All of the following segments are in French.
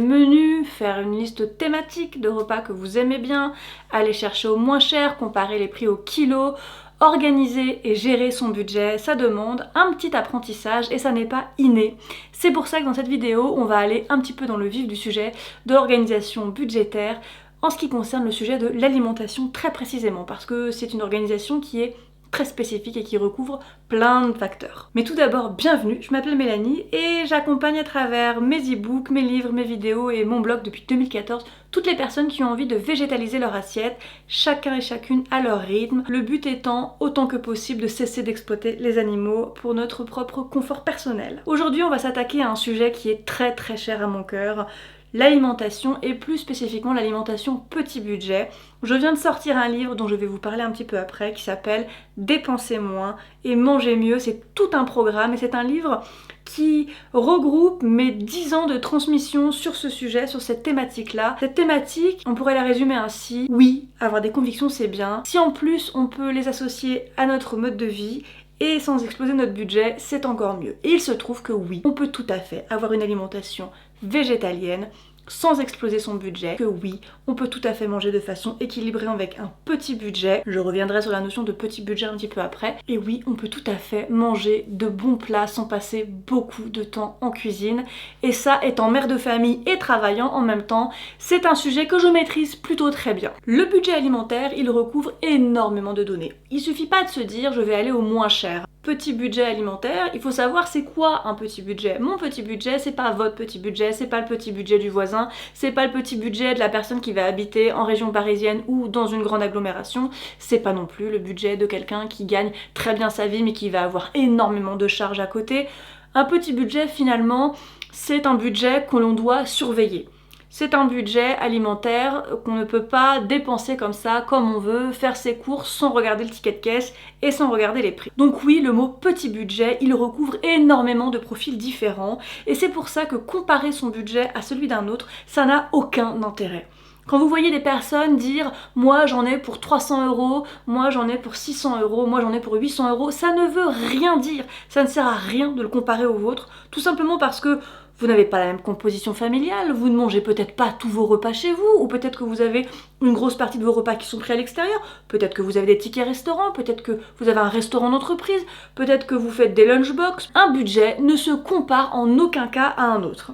Menu, faire une liste thématique de repas que vous aimez bien, aller chercher au moins cher, comparer les prix au kilo, organiser et gérer son budget, ça demande un petit apprentissage et ça n'est pas inné. C'est pour ça que dans cette vidéo, on va aller un petit peu dans le vif du sujet de l'organisation budgétaire en ce qui concerne le sujet de l'alimentation très précisément, parce que c'est une organisation qui est très spécifique et qui recouvre plein de facteurs. Mais tout d'abord, bienvenue, je m'appelle Mélanie et j'accompagne à travers mes e-books, mes livres, mes vidéos et mon blog depuis 2014 toutes les personnes qui ont envie de végétaliser leur assiette, chacun et chacune à leur rythme, le but étant autant que possible de cesser d'exploiter les animaux pour notre propre confort personnel. Aujourd'hui, on va s'attaquer à un sujet qui est très cher à mon cœur, l'alimentation et plus spécifiquement l'alimentation petit budget. Je viens de sortir un livre dont je vais vous parler un petit peu après qui s'appelle Dépensez moins et manger mieux. C'est tout un programme et c'est un livre qui regroupe mes 10 ans de transmission sur ce sujet, sur cette thématique-là. Cette thématique, on pourrait la résumer ainsi. Oui, avoir des convictions c'est bien. Si en plus on peut les associer à notre mode de vie et sans exploser notre budget, c'est encore mieux. Et il se trouve que oui, on peut tout à fait avoir une alimentation végétalienne sans exploser son budget, que oui, on peut tout à fait manger de façon équilibrée avec un petit budget. Je reviendrai sur la notion de petit budget un petit peu après. Et oui, on peut tout à fait manger de bons plats sans passer beaucoup de temps en cuisine. Et ça, étant mère de famille et travaillant en même temps, c'est un sujet que je maîtrise plutôt très bien. Le budget alimentaire, il recouvre énormément de données. Il suffit pas de se dire je vais aller au moins cher. Petit budget alimentaire, il faut savoir c'est quoi un petit budget. Mon petit budget, c'est pas votre petit budget, c'est pas le petit budget du voisin, c'est pas le petit budget de la personne qui va habiter en région parisienne ou dans une grande agglomération, c'est pas non plus le budget de quelqu'un qui gagne très bien sa vie mais qui va avoir énormément de charges à côté. Un petit budget finalement, c'est un budget que l'on doit surveiller. C'est un budget alimentaire qu'on ne peut pas dépenser comme ça, comme on veut, faire ses courses sans regarder le ticket de caisse et sans regarder les prix. Donc oui, le mot petit budget, il recouvre énormément de profils différents et c'est pour ça que comparer son budget à celui d'un autre, ça n'a aucun intérêt. Quand vous voyez des personnes dire « moi j'en ai pour 300 €, moi j'en ai pour 600 €, moi j'en ai pour 800 €», ça ne veut rien dire, ça ne sert à rien de le comparer au vôtre, tout simplement parce que vous n'avez pas la même composition familiale, vous ne mangez peut-être pas tous vos repas chez vous, ou peut-être que vous avez une grosse partie de vos repas qui sont pris à l'extérieur, peut-être que vous avez des tickets restaurants, peut-être que vous avez un restaurant d'entreprise, peut-être que vous faites des lunchbox. Un budget ne se compare en aucun cas à un autre.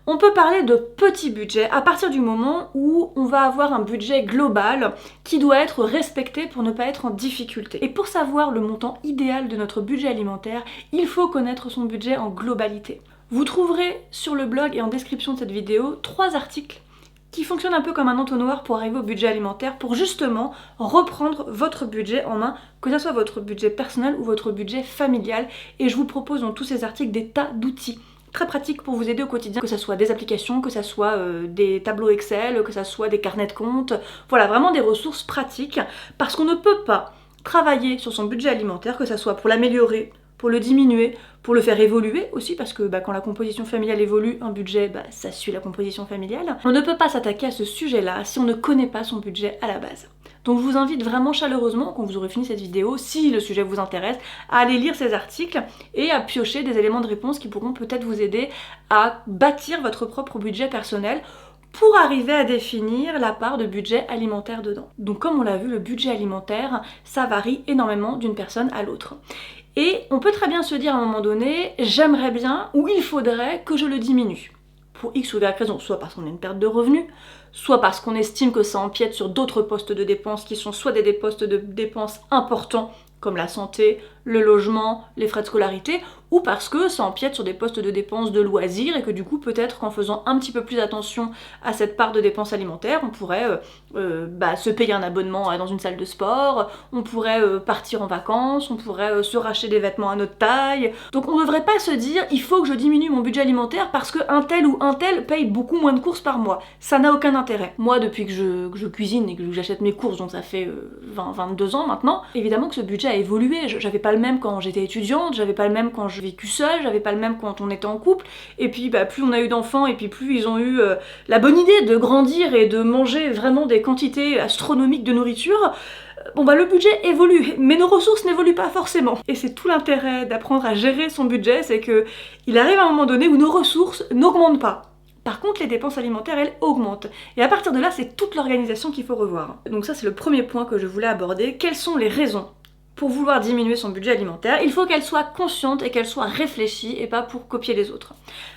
On peut parler de petit budget à partir du moment où on va avoir un budget global qui doit être respecté pour ne pas être en difficulté. Et pour savoir le montant idéal de notre budget alimentaire, il faut connaître son budget en globalité. Vous trouverez sur le blog et en description de cette vidéo 3 articles qui fonctionnent un peu comme un entonnoir pour arriver au budget alimentaire, pour justement reprendre votre budget en main, que ce soit votre budget personnel ou votre budget familial. Et je vous propose dans tous ces articles des tas d'outils très pratiques pour vous aider au quotidien, que ce soit des applications, que ce soit des tableaux Excel, que ce soit des carnets de comptes, voilà, vraiment des ressources pratiques, parce qu'on ne peut pas travailler sur son budget alimentaire, que ce soit pour l'améliorer, pour le diminuer, pour le faire évoluer aussi, parce que quand la composition familiale évolue, un budget, ça suit la composition familiale. On ne peut pas s'attaquer à ce sujet-là si on ne connaît pas son budget à la base. Donc je vous invite vraiment chaleureusement, quand vous aurez fini cette vidéo, si le sujet vous intéresse, à aller lire ces articles et à piocher des éléments de réponse qui pourront peut-être vous aider à bâtir votre propre budget personnel pour arriver à définir la part de budget alimentaire dedans. Donc comme on l'a vu, le budget alimentaire, ça varie énormément d'une personne à l'autre. Et on peut très bien se dire à un moment donné, j'aimerais bien ou il faudrait que je le diminue. Pour X ou Y raison, soit parce qu'on a une perte de revenus, soit parce qu'on estime que ça empiète sur d'autres postes de dépenses qui sont soit des postes de dépenses importants comme la santé, le logement, les frais de scolarité, ou parce que ça empiète sur des postes de dépenses de loisirs et que du coup peut-être qu'en faisant un petit peu plus attention à cette part de dépenses alimentaires, on pourrait se payer un abonnement dans une salle de sport, on pourrait partir en vacances, on pourrait se racheter des vêtements à notre taille. Donc on ne devrait pas se dire il faut que je diminue mon budget alimentaire parce qu'un tel ou un tel paye beaucoup moins de courses par mois. Ça n'a aucun intérêt. Moi depuis que je cuisine et que j'achète mes courses, donc ça fait 22 ans maintenant, évidemment que ce budget a évolué. J'avais pas le même quand j'étais étudiante, j'avais pas le même quand j'ai vécu seule, j'avais pas le même quand on était en couple, et puis plus on a eu d'enfants, et puis plus ils ont eu la bonne idée de grandir et de manger vraiment des quantités astronomiques de nourriture, le budget évolue, mais nos ressources n'évoluent pas forcément. Et c'est tout l'intérêt d'apprendre à gérer son budget, c'est que il arrive à un moment donné où nos ressources n'augmentent pas. Par contre, les dépenses alimentaires, elles augmentent. Et à partir de là, c'est toute l'organisation qu'il faut revoir. Donc ça, c'est le premier point que je voulais aborder. Quelles sont les raisons pour vouloir diminuer son budget alimentaire? Il faut qu'elle soit consciente et qu'elle soit réfléchie et pas pour copier les autres.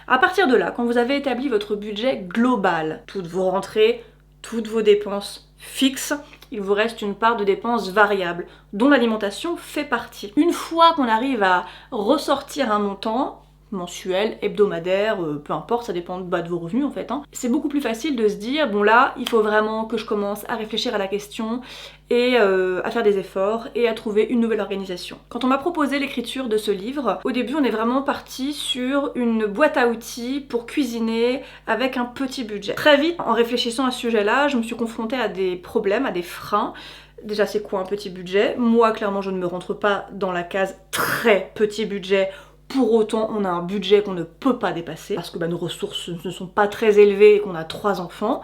À partir de là, quand vous avez établi votre budget global, toutes vos rentrées, toutes vos dépenses fixes, il vous reste une part de dépenses variables, dont l'alimentation fait partie. Une fois qu'on arrive à ressortir un montant, mensuel, hebdomadaire, peu importe, ça dépend de vos revenus en fait, c'est beaucoup plus facile de se dire, bon là, il faut vraiment que je commence à réfléchir à la question et à faire des efforts et à trouver une nouvelle organisation. Quand on m'a proposé l'écriture de ce livre, au début on est vraiment parti sur une boîte à outils pour cuisiner avec un petit budget. Très vite, en réfléchissant à ce sujet-là, je me suis confrontée à des problèmes, à des freins. Déjà, c'est quoi un petit budget? Moi, clairement, je ne me rentre pas dans la case très petit budget. Pour autant, on a un budget qu'on ne peut pas dépasser parce que nos ressources ne sont pas très élevées et qu'on a 3 enfants.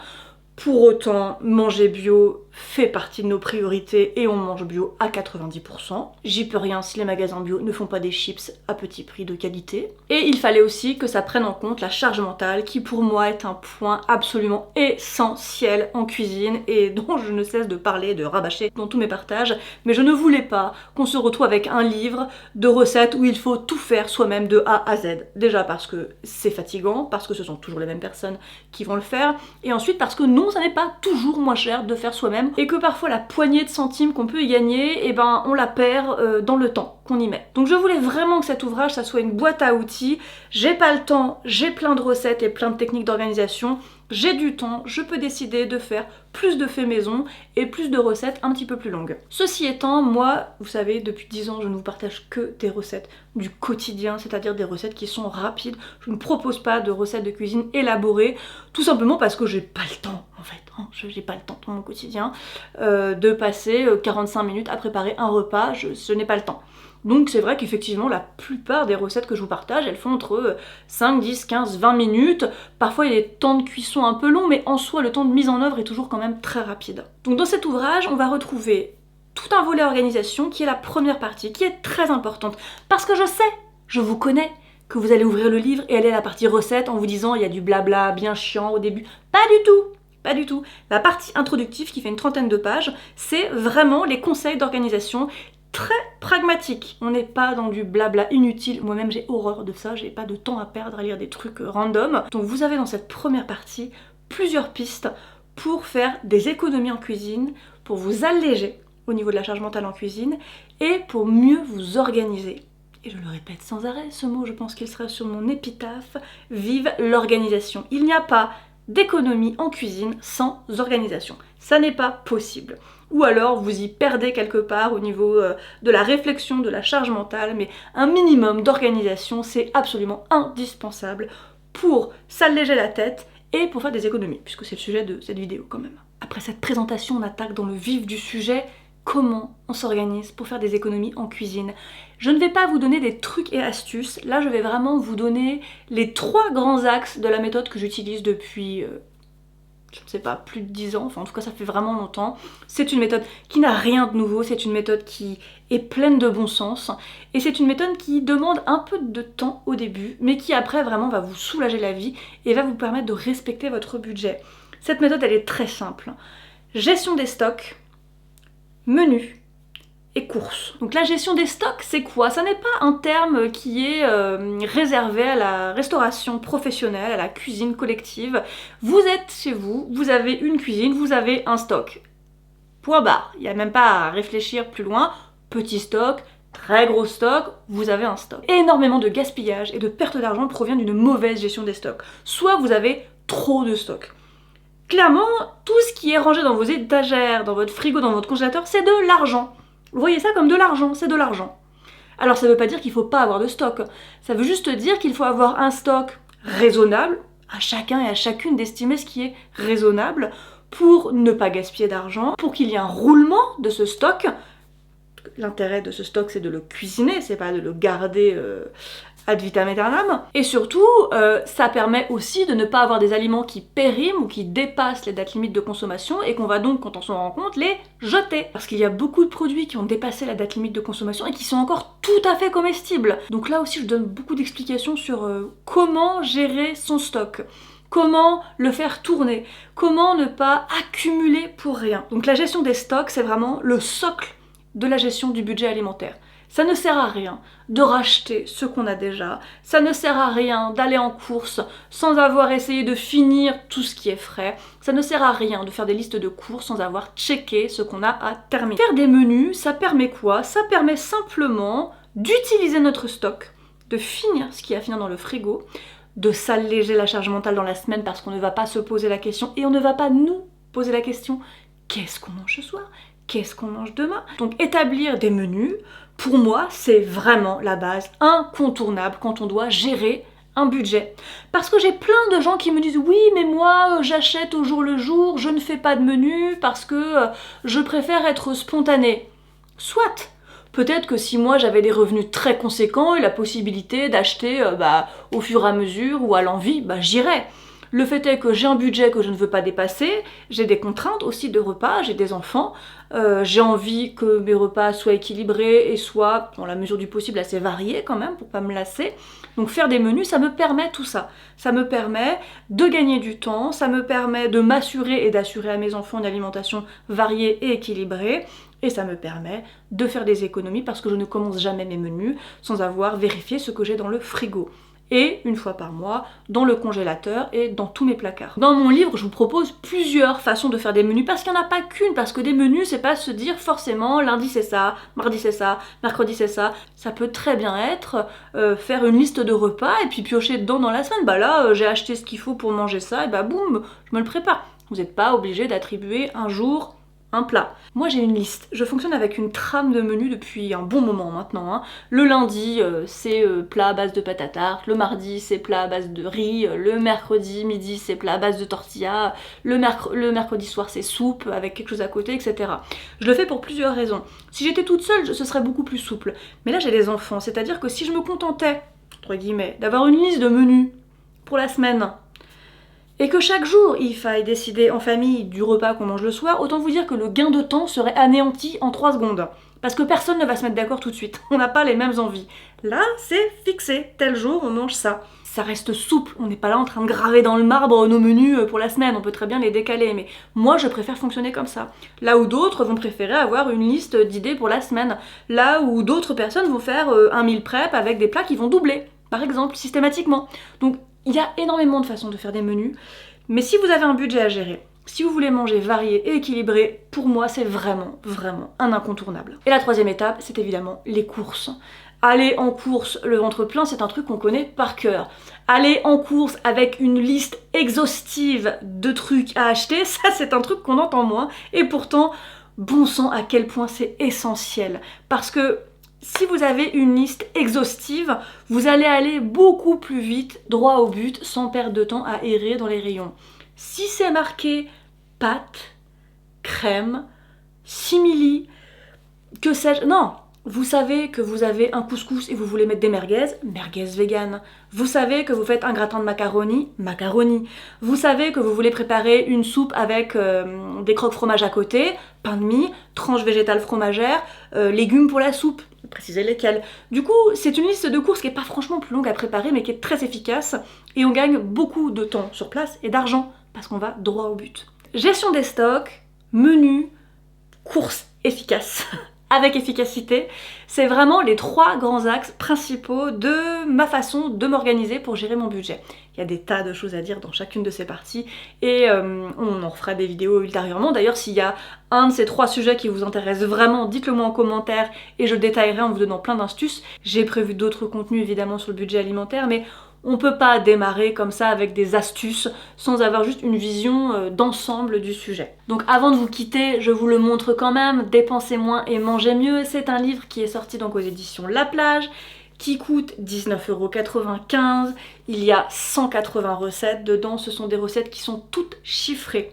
Pour autant, manger bio fait partie de nos priorités et on mange bio à 90%. J'y peux rien si les magasins bio ne font pas des chips à petit prix de qualité. Et il fallait aussi que ça prenne en compte la charge mentale qui pour moi est un point absolument essentiel en cuisine et dont je ne cesse de parler, de rabâcher dans tous mes partages. Mais je ne voulais pas qu'on se retrouve avec un livre de recettes où il faut tout faire soi-même de A à Z. Déjà parce que c'est fatigant, parce que ce sont toujours les mêmes personnes qui vont le faire, et ensuite parce que non, ça n'est pas toujours moins cher de faire soi-même et que parfois la poignée de centimes qu'on peut y gagner, on la perd dans le temps qu'on y met. Donc je voulais vraiment que cet ouvrage, ça soit une boîte à outils. J'ai pas le temps, j'ai plein de recettes et plein de techniques d'organisation. J'ai du temps, je peux décider de faire plus de faits maison et plus de recettes un petit peu plus longues. Ceci étant, moi, vous savez, depuis 10 ans, je ne vous partage que des recettes du quotidien, c'est-à-dire des recettes qui sont rapides. Je ne propose pas de recettes de cuisine élaborées, tout simplement parce que j'ai pas le temps, en fait. J'ai pas le temps dans mon quotidien de passer 45 minutes à préparer un repas, je n'ai pas le temps. Donc c'est vrai qu'effectivement la plupart des recettes que je vous partage, elles font entre 5, 10, 15, 20 minutes. Parfois il y a des temps de cuisson un peu longs, mais en soi le temps de mise en œuvre est toujours quand même très rapide. Donc dans cet ouvrage, on va retrouver tout un volet organisation qui est la première partie, qui est très importante. Parce que je sais, je vous connais, que vous allez ouvrir le livre et aller à la partie recette en vous disant il y a du blabla bien chiant au début. Pas du tout! Pas du tout. La partie introductive qui fait une trentaine de pages, c'est vraiment les conseils d'organisation très pragmatique. On n'est pas dans du blabla inutile. Moi-même j'ai horreur de ça, j'ai pas de temps à perdre à lire des trucs random. Donc vous avez dans cette première partie plusieurs pistes pour faire des économies en cuisine, pour vous alléger au niveau de la charge mentale en cuisine et pour mieux vous organiser. Et je le répète sans arrêt, ce mot je pense qu'il sera sur mon épitaphe, vive l'organisation. Il n'y a pas d'économie en cuisine sans organisation. Ça n'est pas possible. Ou alors vous y perdez quelque part au niveau de la réflexion, de la charge mentale, mais un minimum d'organisation, c'est absolument indispensable pour s'alléger la tête et pour faire des économies, puisque c'est le sujet de cette vidéo quand même. Après cette présentation, on attaque dans le vif du sujet. Comment on s'organise pour faire des économies en cuisine? Je ne vais pas vous donner des trucs et astuces, là je vais vraiment vous donner les 3 grands axes de la méthode que j'utilise depuis, je ne sais pas, plus de 10 ans, enfin en tout cas ça fait vraiment longtemps. C'est une méthode qui n'a rien de nouveau, c'est une méthode qui est pleine de bon sens, et c'est une méthode qui demande un peu de temps au début, mais qui après vraiment va vous soulager la vie et va vous permettre de respecter votre budget. Cette méthode elle est très simple. Gestion des stocks, menu et courses. Donc la gestion des stocks, c'est quoi? Ça n'est pas un terme qui est réservé à la restauration professionnelle, à la cuisine collective. Vous êtes chez vous, vous avez une cuisine, vous avez un stock. Point barre. Il n'y a même pas à réfléchir plus loin. Petit stock, très gros stock, vous avez un stock. Énormément de gaspillage et de perte d'argent provient d'une mauvaise gestion des stocks. Soit vous avez trop de stocks. Clairement, tout ce qui est rangé dans vos étagères, dans votre frigo, dans votre congélateur, c'est de l'argent. Vous voyez ça comme de l'argent, c'est de l'argent. Alors ça ne veut pas dire qu'il ne faut pas avoir de stock. Ça veut juste dire qu'il faut avoir un stock raisonnable, à chacun et à chacune d'estimer ce qui est raisonnable, pour ne pas gaspiller d'argent, pour qu'il y ait un roulement de ce stock. L'intérêt de ce stock, c'est de le cuisiner, c'est pas de le garder ad vitam aeternam. Et surtout, ça permet aussi de ne pas avoir des aliments qui périment ou qui dépassent les dates limites de consommation et qu'on va donc, quand on s'en rend compte, les jeter. Parce qu'il y a beaucoup de produits qui ont dépassé la date limite de consommation et qui sont encore tout à fait comestibles. Donc là aussi, je donne beaucoup d'explications sur comment gérer son stock. Comment le faire tourner? Comment ne pas accumuler pour rien? Donc la gestion des stocks, c'est vraiment le socle de la gestion du budget alimentaire. Ça ne sert à rien de racheter ce qu'on a déjà, ça ne sert à rien d'aller en course sans avoir essayé de finir tout ce qui est frais, ça ne sert à rien de faire des listes de courses sans avoir checké ce qu'on a à terminer. Faire des menus, ça permet quoi? Ça permet simplement d'utiliser notre stock, de finir ce qu'il y a à finir dans le frigo, de s'alléger la charge mentale dans la semaine parce qu'on ne va pas se poser la question et on ne va pas nous poser la question qu'est-ce qu'on mange ce soir? Qu'est-ce qu'on mange demain? Donc établir des menus, pour moi, c'est vraiment la base incontournable quand on doit gérer un budget. Parce que j'ai plein de gens qui me disent oui, mais moi j'achète au jour le jour, je ne fais pas de menu parce que je préfère être spontanée. Soit. Peut-être que si moi j'avais des revenus très conséquents et la possibilité d'acheter au fur et à mesure ou à l'envie, j'irais. Le fait est que j'ai un budget que je ne veux pas dépasser, j'ai des contraintes aussi de repas, j'ai des enfants, j'ai envie que mes repas soient équilibrés et soient, dans la mesure du possible, assez variés quand même, pour pas me lasser. Donc faire des menus, ça me permet tout ça. Ça me permet de gagner du temps, ça me permet de m'assurer et d'assurer à mes enfants une alimentation variée et équilibrée, et ça me permet de faire des économies parce que je ne commence jamais mes menus sans avoir vérifié ce que j'ai dans le frigo. Et une fois par mois, dans le congélateur et dans tous mes placards. Dans mon livre, je vous propose plusieurs façons de faire des menus, parce qu'il n'y en a pas qu'une, parce que des menus, c'est pas se dire forcément lundi c'est ça, mardi c'est ça, mercredi c'est ça. Ça peut très bien être faire une liste de repas et puis piocher dedans dans la semaine. Là, j'ai acheté ce qu'il faut pour manger ça, et boum, je me le prépare. Vous n'êtes pas obligé d'attribuer un jour un plat. Moi j'ai une liste, je fonctionne avec une trame de menu depuis un bon moment maintenant. Le lundi c'est plat à base de pâte à tarte, le mardi c'est plat à base de riz, le mercredi midi c'est plat à base de tortilla, le mercredi soir c'est soupe avec quelque chose à côté, etc. Je le fais pour plusieurs raisons. Si j'étais toute seule, ce serait beaucoup plus souple. Mais là j'ai des enfants, c'est-à-dire que si je me contentais, entre guillemets, d'avoir une liste de menus pour la semaine, et que chaque jour il faille décider en famille du repas qu'on mange le soir, autant vous dire que le gain de temps serait anéanti en 3 secondes. Parce que personne ne va se mettre d'accord tout de suite, on n'a pas les mêmes envies. Là, c'est fixé, tel jour on mange ça. Ça reste souple, on n'est pas là en train de graver dans le marbre nos menus pour la semaine, on peut très bien les décaler, mais moi je préfère fonctionner comme ça. Là où d'autres vont préférer avoir une liste d'idées pour la semaine, là où d'autres personnes vont faire un meal prep avec des plats qui vont doubler, par exemple, systématiquement. Donc il y a énormément de façons de faire des menus, mais si vous avez un budget à gérer, si vous voulez manger varié et équilibré, pour moi c'est vraiment, vraiment un incontournable. Et la troisième étape, c'est évidemment les courses. Aller en course le ventre plein, c'est un truc qu'on connaît par cœur. Aller en course avec une liste exhaustive de trucs à acheter, ça c'est un truc qu'on entend moins, et pourtant, bon sang à quel point c'est essentiel. Parce que si vous avez une liste exhaustive, vous allez aller beaucoup plus vite, droit au but, sans perdre de temps à errer dans les rayons. Si c'est marqué pâtes, crème, simili, que sais-je... Non, vous savez que vous avez un couscous et vous voulez mettre des merguez, merguez vegan. Vous savez que vous faites un gratin de macaroni, macaroni. Vous savez que vous voulez préparer une soupe avec des croques fromage à côté, pain de mie, tranche végétale fromagère, légumes pour la soupe. Préciser lesquels. Du coup, c'est une liste de courses qui est pas franchement plus longue à préparer, mais qui est très efficace, et on gagne beaucoup de temps sur place et d'argent, parce qu'on va droit au but. Gestion des stocks, menu, courses efficaces. Avec efficacité, c'est vraiment les 3 grands axes principaux de ma façon de m'organiser pour gérer mon budget. Il y a des tas de choses à dire dans chacune de ces parties et on en refera des vidéos ultérieurement. D'ailleurs, s'il y a un de ces 3 sujets qui vous intéresse vraiment, dites-le moi en commentaire et je détaillerai en vous donnant plein d'astuces. J'ai prévu d'autres contenus évidemment sur le budget alimentaire, mais on peut pas démarrer comme ça avec des astuces sans avoir juste une vision d'ensemble du sujet. Donc avant de vous quitter, je vous le montre quand même, Dépensez moins et mangez mieux. C'est un livre qui est sorti donc aux éditions La Plage, qui coûte 19,95 €. Il y a 180 recettes dedans, ce sont des recettes qui sont toutes chiffrées.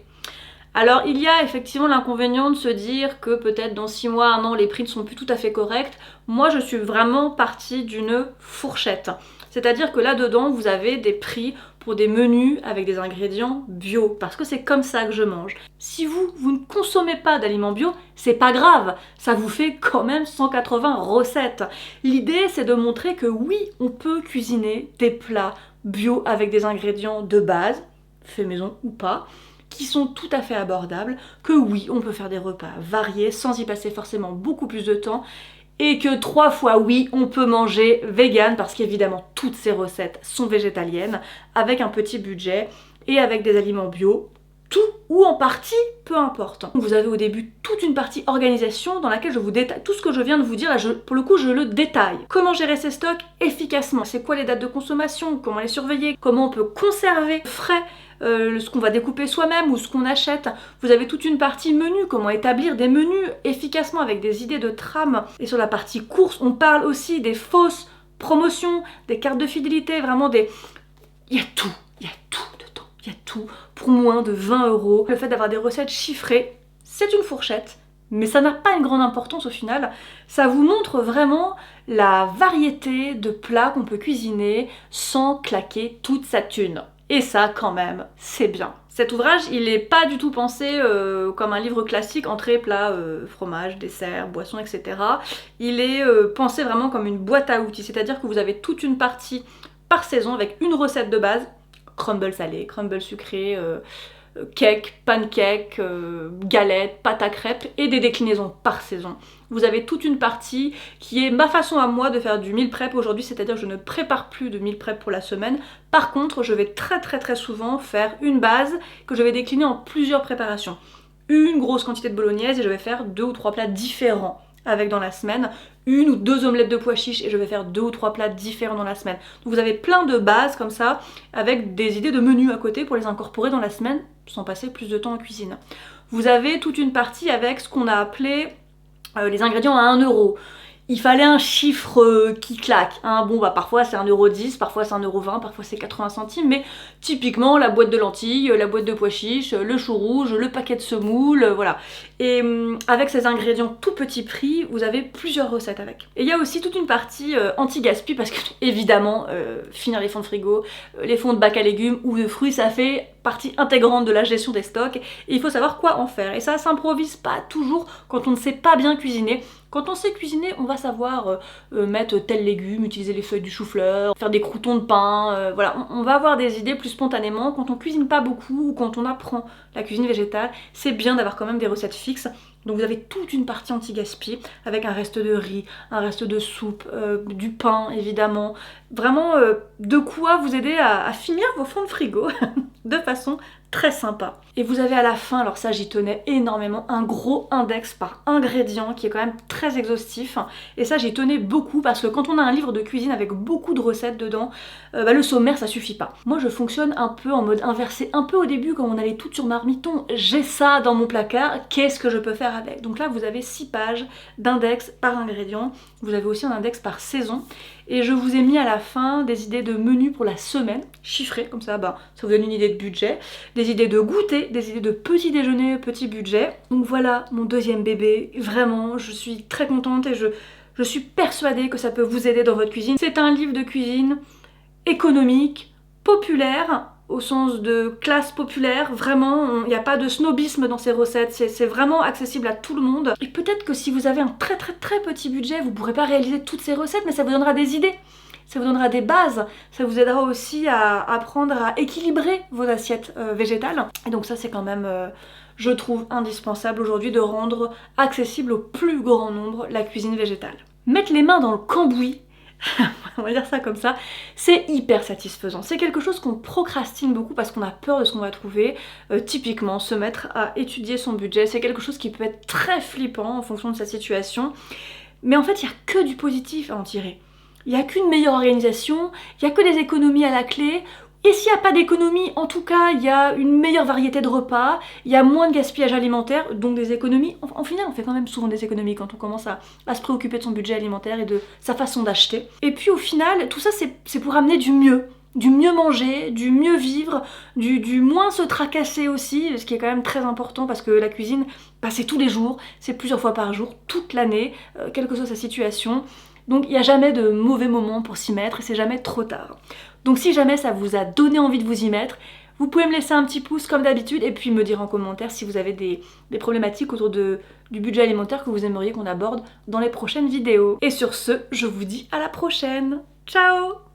Alors il y a effectivement l'inconvénient de se dire que peut-être dans 6 mois, 1 an, les prix ne sont plus tout à fait corrects. Moi je suis vraiment partie d'une fourchette. C'est-à-dire que là-dedans, vous avez des prix pour des menus avec des ingrédients bio, parce que c'est comme ça que je mange. Si vous ne consommez pas d'aliments bio, c'est pas grave, ça vous fait quand même 180 recettes. L'idée, c'est de montrer que oui, on peut cuisiner des plats bio avec des ingrédients de base, fait maison ou pas, qui sont tout à fait abordables, que oui, on peut faire des repas variés sans y passer forcément beaucoup plus de temps, et que 3 fois oui, on peut manger vegan, parce qu'évidemment toutes ces recettes sont végétaliennes, avec un petit budget et avec des aliments bio, tout ou en partie, peu importe. Vous avez au début toute une partie organisation dans laquelle je vous détaille tout ce que je viens de vous dire, pour le coup je le détaille. Comment gérer ses stocks efficacement, c'est quoi les dates de consommation, comment les surveiller, comment on peut conserver frais ce qu'on va découper soi-même ou ce qu'on achète. Vous avez toute une partie menu, comment établir des menus efficacement avec des idées de trame. Et sur la partie course, on parle aussi des fausses promotions, des cartes de fidélité, vraiment des... Il y a tout dedans, il y a tout pour moins de 20 €. Le fait d'avoir des recettes chiffrées, c'est une fourchette, mais ça n'a pas une grande importance au final. Ça vous montre vraiment la variété de plats qu'on peut cuisiner sans claquer toute sa thune. Et ça, quand même, c'est bien. Cet ouvrage, il n'est pas du tout pensé comme un livre classique, entrée, plat, fromage, dessert, boisson, etc. Il est pensé vraiment comme une boîte à outils, c'est-à-dire que vous avez toute une partie par saison avec une recette de base, crumble salé, crumble sucré, cake, pancake, galette, pâte à crêpes et des déclinaisons par saison. Vous avez toute une partie qui est ma façon à moi de faire du meal prep aujourd'hui, c'est-à-dire que je ne prépare plus de meal prep pour la semaine. Par contre, je vais très souvent faire une base que je vais décliner en plusieurs préparations. Une grosse quantité de bolognaise et je vais faire 2 ou 3 plats différents avec dans la semaine, 1 ou 2 omelettes de pois chiches et je vais faire 2 ou 3 plats différents dans la semaine. Donc vous avez plein de bases comme ça, avec des idées de menus à côté pour les incorporer dans la semaine sans passer plus de temps en cuisine. Vous avez toute une partie avec ce qu'on a appelé les ingrédients à 1 €. Il fallait un chiffre qui claque, hein. Bon bah parfois c'est 1,10 €, parfois c'est 1,20 €, parfois c'est 80 centimes, mais typiquement la boîte de lentilles, la boîte de pois chiches, le chou rouge, le paquet de semoule, voilà. Et avec ces ingrédients tout petit prix, vous avez plusieurs recettes avec. Et il y a aussi toute une partie anti-gaspi, parce que évidemment, finir les fonds de frigo, les fonds de bac à légumes ou de fruits, ça fait partie intégrante de la gestion des stocks, et il faut savoir quoi en faire. Et ça s'improvise pas toujours quand on ne sait pas bien cuisiner. Quand on sait cuisiner, on va savoir mettre tel légume, utiliser les feuilles du chou-fleur, faire des croûtons de pain, voilà. On va avoir des idées plus spontanément. Quand on cuisine pas beaucoup ou quand on apprend la cuisine végétale, c'est bien d'avoir quand même des recettes fixes. Donc vous avez toute une partie anti-gaspi avec un reste de riz, un reste de soupe, du pain évidemment. Vraiment de quoi vous aider à finir vos fonds de frigo de façon très sympa. Et vous avez à la fin, alors ça j'y tenais énormément, un gros index par ingrédient qui est quand même très exhaustif. Et ça j'y tenais beaucoup parce que quand on a un livre de cuisine avec beaucoup de recettes dedans, le sommaire ça suffit pas. Moi je fonctionne un peu en mode inversé, un peu au début quand on allait tout sur Marmiton, j'ai ça dans mon placard, qu'est-ce que je peux faire avec? Donc là vous avez 6 pages d'index par ingrédient, vous avez aussi un index par saison. Et je vous ai mis à la fin des idées de menus pour la semaine, chiffrées, comme ça, ça vous donne une idée de budget, des idées de goûter, des idées de petit déjeuner, petit budget. Donc voilà mon deuxième bébé, vraiment, je suis très contente et je suis persuadée que ça peut vous aider dans votre cuisine. C'est un livre de cuisine économique, populaire, au sens de classe populaire, vraiment, il n'y a pas de snobisme dans ces recettes, c'est vraiment accessible à tout le monde. Et peut-être que si vous avez un très petit budget, vous ne pourrez pas réaliser toutes ces recettes, mais ça vous donnera des idées, ça vous donnera des bases, ça vous aidera aussi à apprendre à équilibrer vos assiettes végétales. Et donc ça c'est quand même, je trouve, indispensable aujourd'hui de rendre accessible au plus grand nombre la cuisine végétale. Mettre les mains dans le cambouis, on va dire ça comme ça, c'est hyper satisfaisant. C'est quelque chose qu'on procrastine beaucoup parce qu'on a peur de ce qu'on va trouver. Typiquement, se mettre à étudier son budget, c'est quelque chose qui peut être très flippant en fonction de sa situation. Mais en fait, il n'y a que du positif à en tirer. Il n'y a qu'une meilleure organisation, il n'y a que des économies à la clé. Et s'il n'y a pas d'économie, en tout cas, il y a une meilleure variété de repas, il y a moins de gaspillage alimentaire, donc des économies. En final, on fait quand même souvent des économies quand on commence à se préoccuper de son budget alimentaire et de sa façon d'acheter. Et puis au final, tout ça, c'est pour amener du mieux manger, du mieux vivre, du moins se tracasser aussi, ce qui est quand même très important parce que la cuisine, c'est tous les jours, c'est plusieurs fois par jour, toute l'année, quelle que soit sa situation. Donc il n'y a jamais de mauvais moment pour s'y mettre et c'est jamais trop tard. Donc si jamais ça vous a donné envie de vous y mettre, vous pouvez me laisser un petit pouce comme d'habitude et puis me dire en commentaire si vous avez des problématiques autour du budget alimentaire que vous aimeriez qu'on aborde dans les prochaines vidéos. Et sur ce, je vous dis à la prochaine. Ciao!